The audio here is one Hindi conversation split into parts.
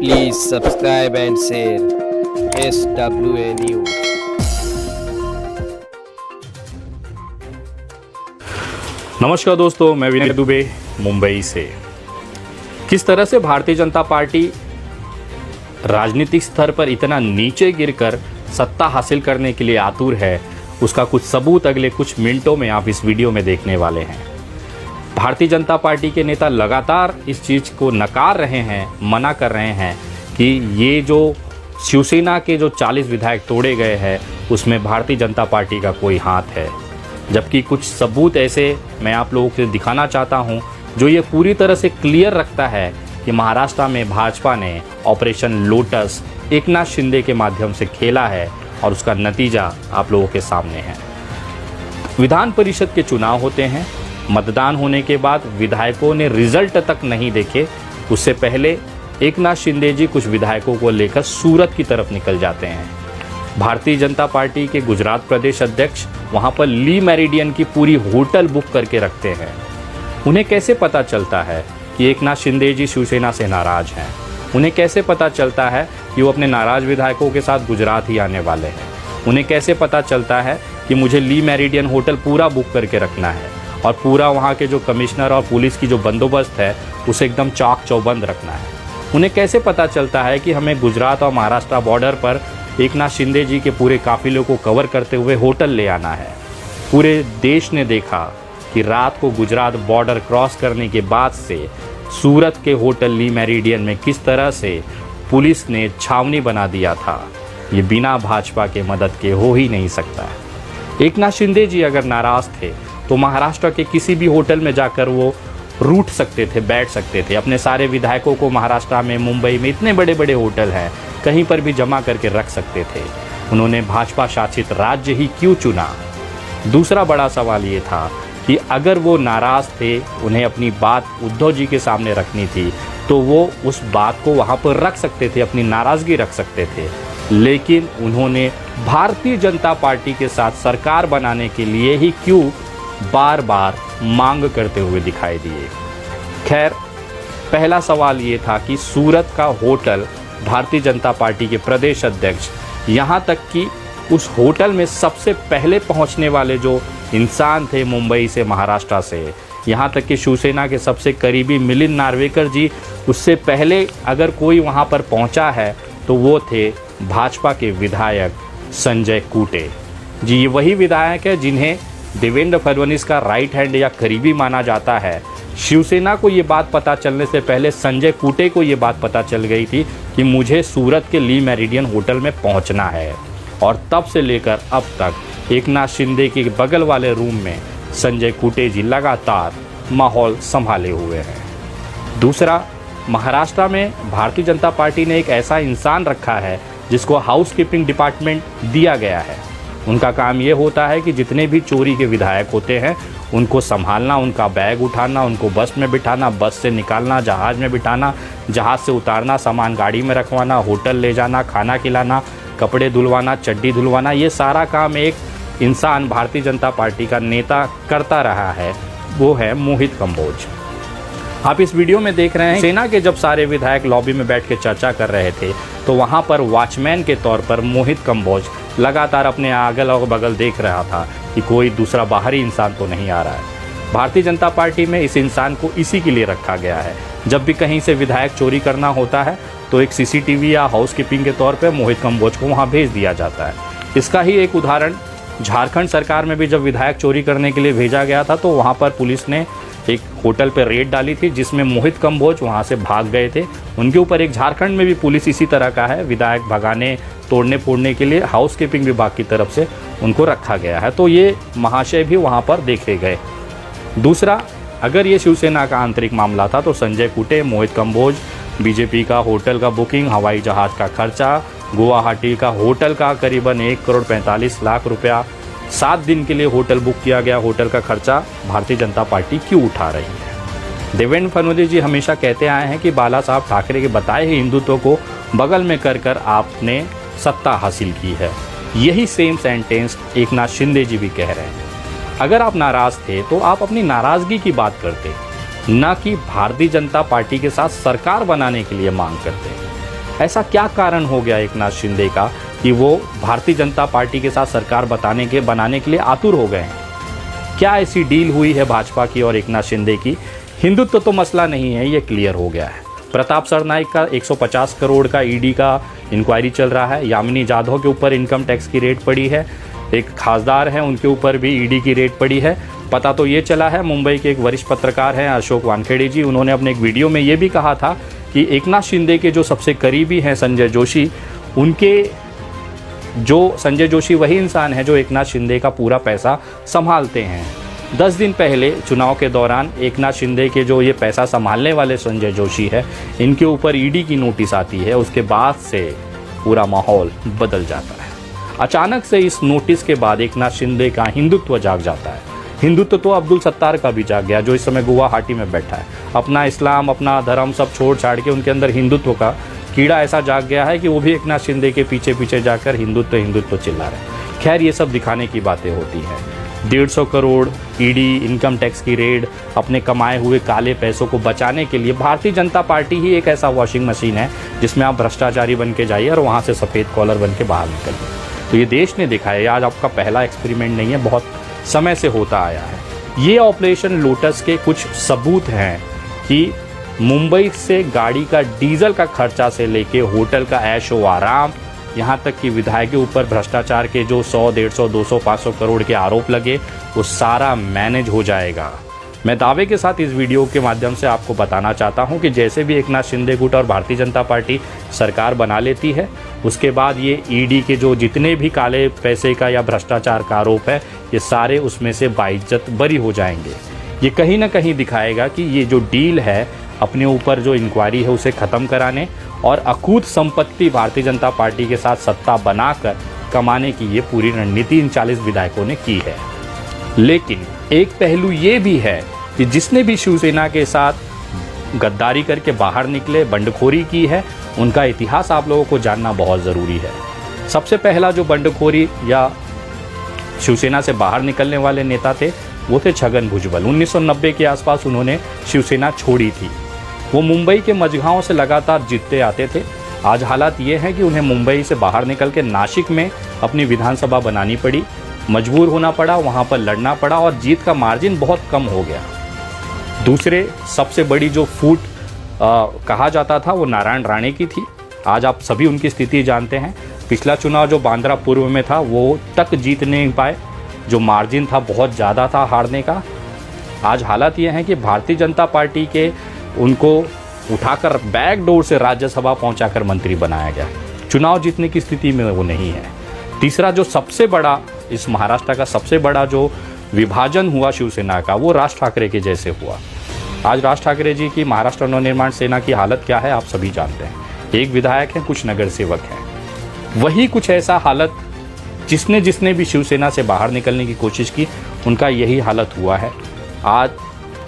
Please subscribe and share SWA News. नमस्कार दोस्तों, मैं विनय दुबे मुंबई से। किस तरह से भारतीय जनता पार्टी राजनीतिक स्तर पर इतना नीचे गिरकर सत्ता हासिल करने के लिए आतुर है, उसका कुछ सबूत अगले कुछ मिनटों में आप इस वीडियो में देखने वाले हैं। भारतीय जनता पार्टी के नेता लगातार इस चीज़ को नकार रहे हैं, मना कर रहे हैं कि ये जो शिवसेना के जो 40 विधायक तोड़े गए हैं उसमें भारतीय जनता पार्टी का कोई हाथ है। जबकि कुछ सबूत ऐसे मैं आप लोगों को दिखाना चाहता हूं जो ये पूरी तरह से क्लियर रखता है कि महाराष्ट्र में भाजपा ने ऑपरेशन लोटस एकनाथ शिंदे के माध्यम से खेला है और उसका नतीजा आप लोगों के सामने है। विधान परिषद के चुनाव होते हैं, मतदान होने के बाद विधायकों ने रिजल्ट तक नहीं देखे, उससे पहले एकनाथ शिंदे जी कुछ विधायकों को लेकर सूरत की तरफ निकल जाते हैं। भारतीय जनता पार्टी के गुजरात प्रदेश अध्यक्ष वहां पर ली मेरिडियन की पूरी होटल बुक करके रखते हैं। उन्हें कैसे पता चलता है कि एकनाथ शिंदे जी शिवसेना से नाराज हैं? उन्हें कैसे पता चलता है कि वो अपने नाराज विधायकों के साथ गुजरात ही आने वाले हैं? उन्हें कैसे पता चलता है कि मुझे ली मेरिडियन होटल पूरा बुक करके रखना है और पूरा वहाँ के जो कमिश्नर और पुलिस की जो बंदोबस्त है उसे एकदम चाक चौबंद रखना है? उन्हें कैसे पता चलता है कि हमें गुजरात और महाराष्ट्र बॉर्डर पर एकनाथ शिंदे जी के पूरे काफिले को कवर करते हुए होटल ले आना है? पूरे देश ने देखा कि रात को गुजरात बॉर्डर क्रॉस करने के बाद से सूरत के होटल ली मेरिडियन में किस तरह से पुलिस ने छावनी बना दिया था। ये बिना भाजपा के मदद के हो ही नहीं सकता है। एकनाथ शिंदे जी अगर नाराज थे तो महाराष्ट्र के किसी भी होटल में जाकर वो रूठ सकते थे, बैठ सकते थे। अपने सारे विधायकों को महाराष्ट्र में, मुंबई में इतने बड़े बड़े होटल हैं, कहीं पर भी जमा करके रख सकते थे। उन्होंने भाजपा शासित राज्य ही क्यों चुना? दूसरा बड़ा सवाल ये था कि अगर वो नाराज थे, उन्हें अपनी बात उद्धव जी के सामने रखनी थी, तो वो उस बात को वहाँ पर रख सकते थे, अपनी नाराज़गी रख सकते थे। लेकिन उन्होंने भारतीय जनता पार्टी के साथ सरकार बनाने के लिए ही क्यों बार बार मांग करते हुए दिखाई दिए? खैर, पहला सवाल ये था कि सूरत का होटल भारतीय जनता पार्टी के प्रदेश अध्यक्ष, यहाँ तक कि उस होटल में सबसे पहले पहुँचने वाले जो इंसान थे मुंबई से, महाराष्ट्र से, यहाँ तक कि शिवसेना के सबसे करीबी मिलिंद नार्वेकर जी, उससे पहले अगर कोई वहाँ पर पहुँचा है तो वो थे भाजपा के विधायक संजय कूटे जी। ये वही विधायक है जिन्हें देवेंद्र फडणवीस का राइट हैंड या करीबी माना जाता है। शिवसेना को ये बात पता चलने से पहले संजय कूटे को ये बात पता चल गई थी कि मुझे सूरत के ली मेरिडियन होटल में पहुंचना है, और तब से लेकर अब तक एकनाथ शिंदे के बगल वाले रूम में संजय कूटे जी लगातार माहौल संभाले हुए हैं। दूसरा, महाराष्ट्र में भारतीय जनता पार्टी ने एक ऐसा इंसान रखा है जिसको हाउस कीपिंग डिपार्टमेंट दिया गया है। उनका काम ये होता है कि जितने भी चोरी के विधायक होते हैं उनको संभालना, उनका बैग उठाना, उनको बस में बिठाना, बस से निकालना, जहाज़ में बिठाना, जहाज़ से उतारना, सामान गाड़ी में रखवाना, होटल ले जाना, खाना खिलाना, कपड़े धुलवाना, चड्डी धुलवाना, ये सारा काम एक इंसान भारतीय जनता पार्टी का नेता करता रहा है, वो है मोहित कंबोज। आप इस वीडियो में देख रहे हैं सेना के जब सारे विधायक लॉबी में बैठ के चर्चा कर रहे थे तो वहाँ पर वॉचमैन के तौर पर मोहित कंबोज लगातार अपने अगल और बगल देख रहा था कि कोई दूसरा बाहरी इंसान तो नहीं आ रहा है। भारतीय जनता पार्टी में इस इंसान को इसी के लिए रखा गया है। जब भी कहीं से विधायक चोरी करना होता है तो एक सीसीटीवी या हाउस कीपिंग के तौर पर मोहित कंबोज को वहाँ भेज दिया जाता है। इसका ही एक उदाहरण झारखंड सरकार में भी जब विधायक चोरी करने के लिए भेजा गया था तो वहाँ पर पुलिस ने एक होटल पर रेड डाली थी जिसमें मोहित कंबोज वहाँ से भाग गए थे। उनके ऊपर एक झारखंड में भी पुलिस इसी तरह का है, विधायक भगाने, तोड़ने फोड़ने के लिए हाउस कीपिंग विभाग की तरफ से उनको रखा गया है। तो ये महाशय भी वहाँ पर देखे गए। दूसरा, अगर ये शिवसेना का आंतरिक मामला था तो संजय कूटे, मोहित कंबोज, बीजेपी का होटल का बुकिंग, हवाई जहाज़ का खर्चा, गुवाहाटी का होटल का करीबन 1,45,00,000 रुपया, 7 दिन के लिए होटल बुक किया गया, होटल का खर्चा भारतीय जनता पार्टी क्यों उठा रही है? देवेंद्र फडणवीस जी हमेशा कहते आए हैं कि बाला साहब ठाकरे के बताए ही हिंदुत्व को बगल में कर आपने सत्ता हासिल की है। यही सेम सेंटेंस एकनाथ शिंदे जी भी कह रहे हैं। अगर आप नाराज़ थे तो आप अपनी नाराज़गी की बात करते, न कि भारतीय जनता पार्टी के साथ सरकार बनाने के लिए मांग करते हैं। ऐसा क्या कारण हो गया एकनाथ शिंदे का कि वो भारतीय जनता पार्टी के साथ सरकार बनाने के लिए आतुर हो गए हैं? क्या ऐसी डील हुई है भाजपा की और एकनाथ शिंदे की? हिंदुत्व तो मसला नहीं है, ये क्लियर हो गया है। प्रताप सरनाइक का 150 करोड़ का ईडी का इंक्वायरी चल रहा है। यामिनी जाधव के ऊपर इनकम टैक्स की रेड पड़ी है। एक खासदार है, उनके ऊपर भी ईडी की रेड पड़ी है। पता तो ये चला है, मुंबई के एक वरिष्ठ पत्रकार हैं अशोक वानखेड़े जी, उन्होंने अपने एक वीडियो में ये भी कहा था कि एकनाथ शिंदे के जो सबसे करीबी हैं संजय जोशी, संजय जोशी वही इंसान है जो एकनाथ शिंदे का पूरा पैसा संभालते हैं। 10 दिन पहले चुनाव के दौरान एकनाथ शिंदे के जो ये पैसा संभालने वाले संजय जोशी है, इनके ऊपर ईडी की नोटिस आती है। उसके बाद से पूरा माहौल बदल जाता है। अचानक से इस नोटिस के बाद एकनाथ शिंदे का हिंदुत्व जाग जाता है। हिंदुत्व तो अब्दुल सत्तार का भी जाग गया, जो इस समय गुवाहाटी में बैठा है। अपना इस्लाम, अपना धर्म सब छोड़ छाड़ के उनके अंदर हिंदुत्व का कीड़ा ऐसा जाग गया है कि वो भी एकनाथ शिंदे के पीछे पीछे जाकर हिंदुत्व हिंदुत्व चिल्ला रहे हैं। खैर, ये सब दिखाने की बातें होती हैं। 150 करोड़ ईडी इनकम टैक्स की रेड, अपने कमाए हुए काले पैसों को बचाने के लिए भारतीय जनता पार्टी ही एक ऐसा वॉशिंग मशीन है जिसमें आप भ्रष्टाचारी बन के जाइए और वहाँ से सफ़ेद कॉलर बन के बाहर निकलिए। तो ये देश ने दिखाया, ये आज आपका पहला एक्सपेरिमेंट नहीं है, बहुत समय से होता आया है। ये ऑपरेशन लोटस के कुछ सबूत हैं कि मुंबई से गाड़ी का डीजल का खर्चा से लेके होटल का ऐशो आराम, यहाँ तक कि विधायक के ऊपर भ्रष्टाचार के जो 100, 150, 200, 500 करोड़ के आरोप लगे, वो सारा मैनेज हो जाएगा। मैं दावे के साथ इस वीडियो के माध्यम से आपको बताना चाहता हूँ कि जैसे भी एकनाथ शिंदे गुट और भारतीय जनता पार्टी सरकार बना लेती है, उसके बाद ये ईडी के जो जितने भी काले पैसे का या भ्रष्टाचार का आरोप है, ये सारे उसमें से बाइज्जत बरी हो जाएंगे। ये कहीं ना कहीं दिखाएगा कि ये जो डील है, अपने ऊपर जो इंक्वायरी है उसे ख़त्म कराने और अकूत संपत्ति भारतीय जनता पार्टी के साथ सत्ता बनाकर कमाने की ये पूरी रणनीति इन 40 विधायकों ने की है। लेकिन एक पहलू ये भी है कि जिसने भी शिवसेना के साथ गद्दारी करके बाहर निकले, बंडखोरी की है, उनका इतिहास आप लोगों को जानना बहुत ज़रूरी है। सबसे पहला जो बंडखोरी या शिवसेना से बाहर निकलने वाले नेता थे, वो थे छगन भुजबल। 1990 के आसपास उन्होंने शिवसेना छोड़ी थी। वो मुंबई के मझगांव से लगातार जीतते आते थे। आज हालात ये हैं कि उन्हें मुंबई से बाहर निकल के नासिक में अपनी विधानसभा बनानी पड़ी, मजबूर होना पड़ा, वहाँ पर लड़ना पड़ा और जीत का मार्जिन बहुत कम हो गया। दूसरे सबसे बड़ी जो फूट कहा जाता था वो नारायण राणे की थी। आज आप सभी उनकी स्थिति जानते हैं। पिछला चुनाव जो बांद्रा पूर्व में था वो तक जीत नहीं पाए, जो मार्जिन था बहुत ज़्यादा था हारने का। आज हालात ये हैं कि भारतीय जनता पार्टी के उनको उठाकर बैक डोर से राज्यसभा पहुंचाकर मंत्री बनाया गया। चुनाव जीतने की स्थिति में वो नहीं है। तीसरा जो सबसे बड़ा इस महाराष्ट्र का सबसे बड़ा जो विभाजन हुआ शिवसेना का, वो राज ठाकरे के जैसे हुआ। आज राज ठाकरे जी की महाराष्ट्र नवनिर्माण सेना की हालत क्या है आप सभी जानते हैं। एक विधायक हैं, कुछ नगर सेवक हैं। वही कुछ ऐसा हालत जिसने भी शिवसेना से बाहर निकलने की कोशिश की, उनका यही हालत हुआ है। आज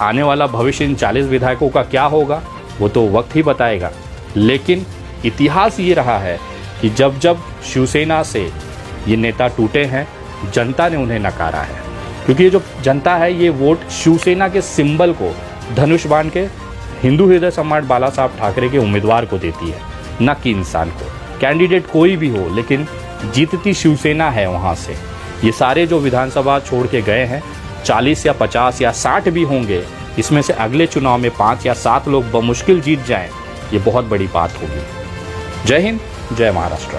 आने वाला भविष्य इन 40 विधायकों का क्या होगा वो तो वक्त ही बताएगा। लेकिन इतिहास ये रहा है कि जब जब शिवसेना से ये नेता टूटे हैं, जनता ने उन्हें नकारा है। क्योंकि ये जो जनता है, ये वोट शिवसेना के सिंबल को, धनुष बाण के हिंदू हृदय सम्राट बाला साहब ठाकरे के उम्मीदवार को देती है, न कि इंसान को। कैंडिडेट कोई भी हो, लेकिन जीतती शिवसेना है वहाँ से। ये सारे जो विधानसभा छोड़ के गए हैं, 40 या 50 या 60 भी होंगे, इसमें से अगले चुनाव में 5 या 7 लोग बमुश्किल जीत जाएं, ये बहुत बड़ी बात होगी। जय हिंद, जय महाराष्ट्र।